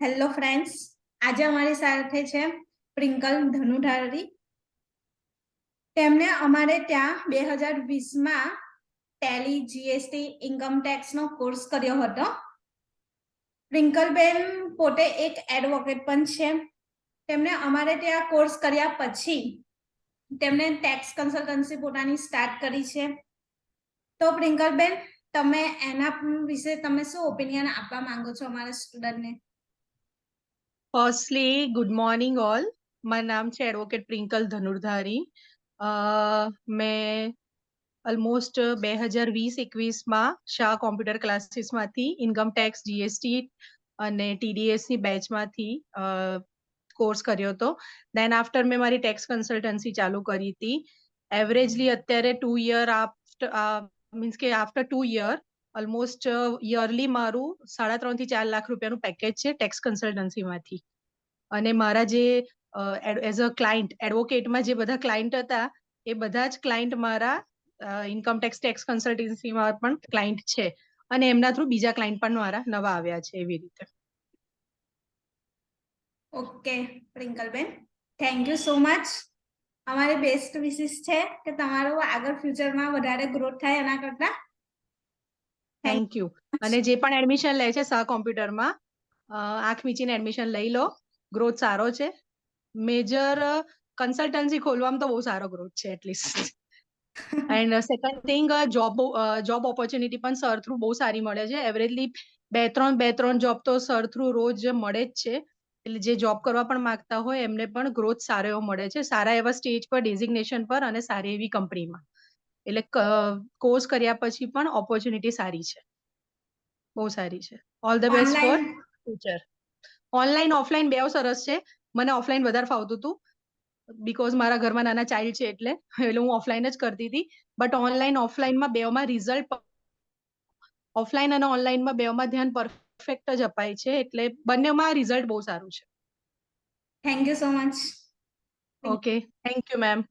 Hello friends, આજે અમારી સાથે છે પ્રિંકલ ધનુધારી. તેમણે અમારે ત્યાં 2020માં ટેલી જીએસટી ઇન્કમ ટેક્સ નો કોર્સ કર્યો હતો. પ્રિંકલબેન પોતે એક એડવોકેટ પણ છે. તેમણે અમારે ત્યાં કોર્સ કર્યા પછી તેમણે ટેક્સ કન્સલ્ટન્સી પોતાની સ્ટાર્ટ કરી છે. તો પ્રિંકલબેન, તમે એના વિશે તમે શું ઓપિનિયન આપવા માંગો છો અમારા સ્ટુડન્ટને? Firstly good morning all. મારું નામ છે એડવોકેટ પ્રિંકલ ધનુર્ધારી. મેં ઓલમોસ્ટ 2020-21માં શાહ કોમ્પ્યુટર ક્લાસીસમાંથી ઇન્કમ ટેક્સ, જીએસટી અને ટીડીએસની બેચમાંથી કોર્સ કર્યો હતો. દેન આફ્ટર મેં મારી ટેક્સ કન્સલ્ટન્સી ચાલુ કરી હતી. એવરેજલી અત્યારે 2 યર મીન્સ કે આફ્ટર 2 યર ઓલમોસ્ટ યરલી મારું 3.5 થી 4 લાખ રૂપિયાનું પેકેજ છે ટેક્સ કન્સલ્ટન્સીમાંથી. અને મારા જે એઝ અ ક્લાયન્ટ એડવોકેટમાં જે બધા ક્લાયન્ટ હતા એ બધા જ ક્લાયન્ટ મારા ઇન્કમ ટેક્સ કન્સલ્ટન્સીમાં પણ ક્લાયન્ટ છે, અને એમના થ્રુ બીજા ક્લાયન્ટ પણ મારા નવા આવ્યા છે. એવી રીતે. ઓકે પ્રિંકલબેન, થેન્ક યુ સો મચ. અમારી બેસ્ટ વિશિસ છે કે તમારું આગળ ફ્યુચરમાં વધારે ગ્રોથ થાય એના કરતા. Thank you. અને જે પણ એડમિશન લે છે શાહ કોમ્પ્યુટરમાં, આંખ મીચીને એડમિશન લઈ લો. ગ્રોથ સારો છે. મેજર કન્સલ્ટન્સી ખોલવામાં તો બહુ સારો ગ્રોથ છે at least. And second thing, job opportunity પણ સર થ્રુ બહુ સારી મળે છે. એવરેજલી બે ત્રણ જોબ તો સર થ્રુ રોજ મળે જ છે. એટલે જે જોબ કરવા પણ માંગતા હોય એમને પણ ગ્રોથ સારો એવો મળે છે, સારા એવા સ્ટેજ પર, ડેઝિગ્નેશન પર અને સારી એવી કંપનીમાં. એટલે કોર્સ કર્યા પછી પણ ઓપોર્ચ્યુનિટી સારી છે, બહુ સારી છે. All the best for future. Online offline બેવ સરસ છે. મને ઓફલાઈન વધારે ફાવતું હતું બીકોઝ મારા ઘરમાં નાના ચાઇલ્ડ છે એટલે હું ઓફલાઈન જ કરતી હતી. બટ ઓનલાઈન ઓફલાઈનમાં બેવમાં રિઝલ્ટ ઓફલાઈન અને ઓનલાઈનમાં બેવમાં ધ્યાન પરફેક્ટ જ અપાય છે, એટલે બંનેમાં રિઝલ્ટ બહુ સારું છે. Thank you so much. Okay, thank you ma'am.